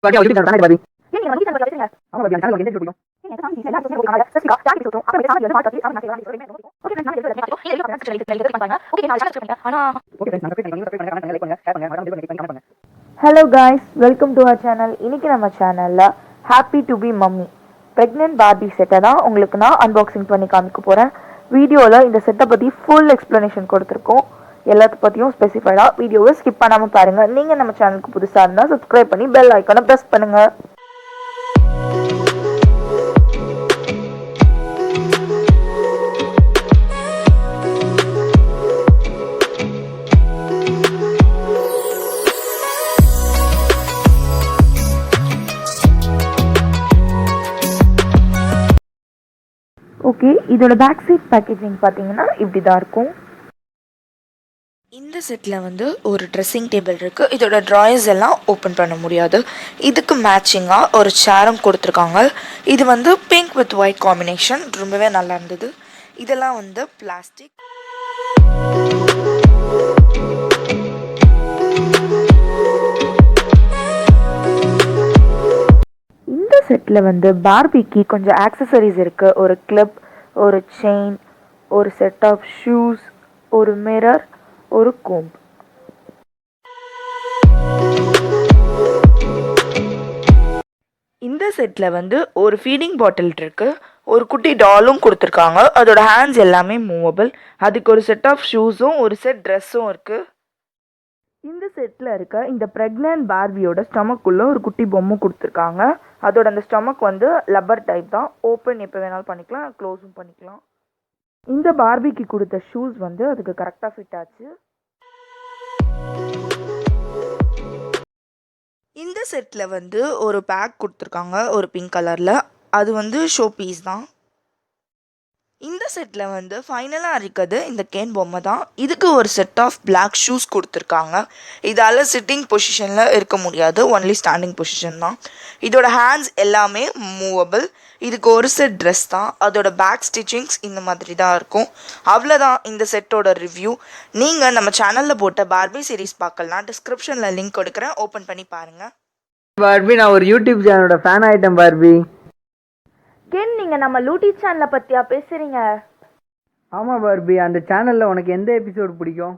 Barbie, our YouTube channel Barbie. ஏன் நீங்க நம்ம YouTube channel ஆமா பாபி, அந்த சேனல் உங்களுக்கு எந்த பிடிக்கும்? எனக்கு சாமி எல்லா விஷயமும் போடுறாங்க. சசிகா ஜாக்கி சொல்றோம். அப்புறம் சாமி வந்து மார்க் பண்ணி சாமி நான் எல்லாரும் சொல்றேன். ஓகே फ्रेंड्स நான் எழுதுறேன். நீங்க வீடியோ பார்த்து செக் பண்ணுங்க. ஓகே நான் சப்ஸ்கிரைப் பண்ணுங்க. ஆனா ஓகே फ्रेंड्स நான் சப்ஸ்கிரைப் பண்ணுங்க, லைக் பண்ணுங்க, ஷேர் பண்ணுங்க, மறக்காம பெல் பட்டன் கிளிக் பண்ணுங்க. Hello guys, welcome to our channel. இன்றைக்கி நம்ம சேனலில் happy to be mummy pregnant Barbie செட்டை தான் உங்களுக்கு நான் அன்பாக்சிங் பண்ணி காமிக்க போகிறேன். வீடியோவில் இந்த செட்டை பற்றி ஃபுல் எக்ஸ்ப்ளனேஷன் கொடுத்துருக்கோம். எல்லாத்த பற்றியும் ஸ்பெசிஃபைடாக வீடியோவை ஸ்கிப் பண்ணாமல் பாருங்கள். நீங்கள் நம்ம சேனலுக்கு புதுசாக இருந்தால் சப்ஸ்கிரைப் பண்ணி பெல் ஐக்கானை ப்ரெஸ் பண்ணுங்கள். ஓகே, இதோட பேக் சைட் பேக்கேஜிங் பார்த்தீங்கன்னா இப்படி தான் இருக்கும். இந்த செட்டில் வந்து ஒரு ட்ரெஸ்ஸிங் டேபிள் இருக்குது. இதோட ட்ராயர்ஸ் எல்லாம் ஓப்பன் பண்ண முடியாது. இதுக்கு மேட்சிங்காக ஒரு சேரும் கொடுத்துருக்காங்க. இது வந்து பிங்க் வித் ஒயிட் காம்பினேஷன், ரொம்பவே நல்லா இருந்தது. இதெல்லாம் வந்து பிளாஸ்டிக். இந்த செட்டில் வந்து பார்பிக்கு கொஞ்சம் ஆக்சசரிஸ் இருக்குது. ஒரு கிளிப், ஒரு செயின், ஒரு செட் ஆஃப் ஷூஸ், ஒரு மிரர், ஒரு கோம்ப். இந்த செட்டில் வந்து ஒரு ஃபீடிங் பாட்டில் இருக்குது. ஒரு குட்டி டாலும் கொடுத்துருக்காங்க. அதோட ஹேண்ட்ஸ் எல்லாமே மூவபிள். அதுக்கு ஒரு செட் ஆஃப் ஷூஸும் ஒரு செட் ட்ரெஸ்ஸும் இருக்குது. இந்த செட்டில் இருக்க இந்த ப்ரெக்னென்ட் பார்பியோட ஸ்டமக்குள்ளே ஒரு குட்டி பொம்மை கொடுத்துருக்காங்க. அதோட அந்த ஸ்டமக் வந்து லப்பர் டைப் தான். ஓப்பன் எப்போ வேணாலும் பண்ணிக்கலாம், க்ளோஸும் பண்ணிக்கலாம். இந்த பார்பிக்கு கொடுத்த ஷூஸ் வந்து அதுக்கு கரெக்டாக ஃபிட் ஆச்சு. இந்த செட்டில் வந்து ஒரு பேக் கொடுத்துருக்காங்க ஒரு பிங்க் கலரில். அது வந்து ஷோ பீஸ் தான். இந்த செட்டில் வந்து ஃபைனலாக இருக்கிறது இந்த கேன் பொம்மை தான். இதுக்கு ஒரு செட் ஆஃப் பிளாக் ஷூஸ் கொடுத்துருக்காங்க. இதால் சிட்டிங் பொசிஷனில் இருக்க முடியாது, ஒன்லி ஸ்டாண்டிங் பொசிஷன் தான். இதோட ஹேண்ட்ஸ் எல்லாமே மூவபிள். இதுக்கு ஒரு செட் ட்ரெஸ் தான். அதோட பேக் ஸ்டிச்சிங்ஸ் இந்த மாதிரி தான் இருக்கும். அவ்வளோதான் இந்த செட்டோட ரிவ்யூ. நீங்கள் நம்ம சேனலில் போட்ட பார்பி சீரிஸ் பார்க்கலாம், டிஸ்கிரிப்ஷனில் லிங்க் கொடுக்குறேன், ஓப்பன் பண்ணி பாருங்கள். பார்பி, நான் ஒரு யூடியூப் சேனலோட ஃபேன் ஆயிட்டேன் பார்பி. கேன், நீங்கள் நம்ம லூட்டிஸ் சேனலை பற்றியா பேசுகிறீங்க? ஆமாம் பார்பி, அந்த சேனலில் உனக்கு எந்த எபிசோடு பிடிக்கும்?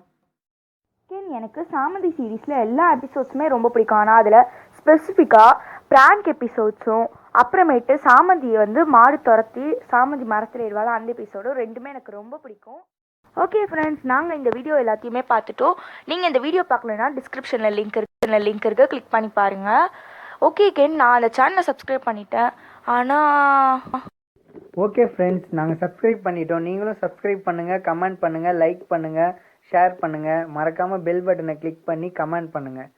கேன், எனக்கு சாமந்தி சீரீஸில் எல்லா எபிசோட்ஸுமே ரொம்ப பிடிக்கும். ஆனால் அதில் ஸ்பெசிஃபிக்காக ப்ராங்க் எபிசோட்ஸும் அப்புறமேட்டு சாமந்தியை வந்து மாடு துரத்தி சாமந்தி மரத்தில் ஏறுவாள் அந்த எபிசோடும் ரெண்டுமே எனக்கு ரொம்ப பிடிக்கும். ஓகே ஃப்ரெண்ட்ஸ், நாங்கள் இந்த வீடியோ எல்லாத்தையுமே பார்த்துட்டோம். நீங்கள் இந்த வீடியோ பார்க்கலன்னா டிஸ்கிரிப்ஷனில் லிங்க் இருக்குது, கிளிக் பண்ணி பாருங்கள். ஓகே கேன், நான் அந்த சேனலை சப்ஸ்கிரைப் பண்ணிட்டேன். ஆனால் ஓகே ஃப்ரெண்ட்ஸ், நாங்கள் சப்ஸ்கிரைப் பண்ணிட்டோம். நீங்களும் சப்ஸ்கிரைப் பண்ணுங்கள், கமெண்ட் பண்ணுங்கள், லைக் பண்ணுங்கள், ஷேர் பண்ணுங்கள். மறக்காமல் பெல் பட்டனை கிளிக் பண்ணி கமெண்ட் பண்ணுங்கள்.